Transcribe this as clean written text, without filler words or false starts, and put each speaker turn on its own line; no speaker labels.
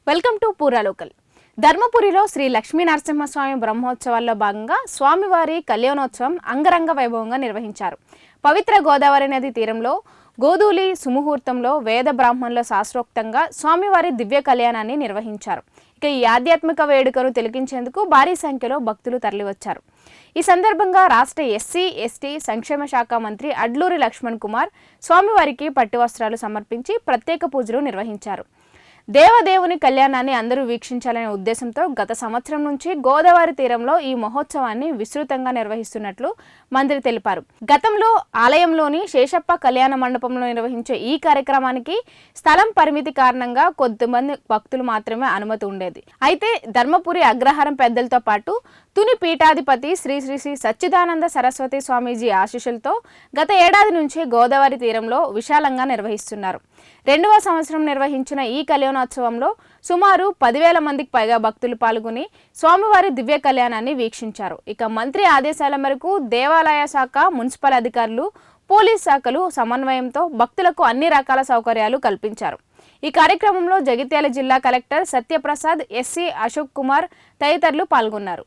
Welcome to పూరా local. ధర్మపురిలో Shri Lakshmi Narasimhaswamy బ్రహ్మోత్సవాల్లో భాగంగా స్వామివారి కళ్యాణోత్సవం అంగరంగ వైభవంగా నిర్వహించారు. పవిత్ర గోదావరి నది తీరంలో గోధూలి సుముహూర్తంలో వేద బ్రాహ్మణుల శాస్త్రోక్తంగా స్వామివారి దివ్య కళ్యాణాన్ని నిర్వహించారు. ఇక ఈ ఆధ్యాత్మిక వేడుకను తిలకించేందుకు భారీ సంఖ్యలో భక్తులు తరలివచ్చారు. ఈ సందర్భంగా రాష్ట్ర ఎస్సీ ఎస్టీ సంక్షేమ శాఖ మంత్రి అడ్లూరి లక్ష్మణ్ కుమార్ స్వామివారికి పట్టు వస్త్రాలు సమర్పించి ప్రత్యేక పూజలు నిర్వహించారు. దేవదేవుని కళ్యాణాన్ని అందరూ వీక్షించాలనే ఉద్దేశంతో గత సంవత్సరం నుంచి గోదావరి తీరంలో ఈ మహోత్సవాన్ని విస్తృతంగా నిర్వహిస్తున్నట్లు మంత్రి తెలిపారు. గతంలో ఆలయంలోని శేషప్ప కళ్యాణ మండపంలో నిర్వహించే ఈ కార్యక్రమానికి స్థలం పరిమితి కారణంగా కొద్దిమంది భక్తులు మాత్రమే అనుమతి ఉండేది. అయితే ధర్మపురి అగ్రహారం పెద్దలతో పాటు తుని పీఠాధిపతి శ్రీ శ్రీ శ్రీ సచ్చిదానంద సరస్వతి స్వామీజీ ఆశీస్సులతో గత ఏడాది నుంచి గోదావరి తీరంలో విశాలంగా నిర్వహిస్తున్నారు. 2వ సంవత్సరం నిర్వహించిన ఈ కళ్యాణోత్సవంలో సుమారు 10,000 మందికి పైగా భక్తులు పాల్గొని స్వామివారి దివ్య కళ్యాణాన్ని వీక్షించారు. ఇక మంత్రి ఆదేశాల మేరకు దేవాలయ శాఖ, మున్సిపల్ అధికారులు, పోలీస్ శాఖలు సమన్వయంతో భక్తులకు అన్ని రకాల సౌకర్యాలు కల్పించారు. ఈ కార్యక్రమంలో జగిత్యాల జిల్లా కలెక్టర్ సత్యప్రసాద్, ఎస్సీ అశోక్ కుమార్ తదితరులు పాల్గొన్నారు.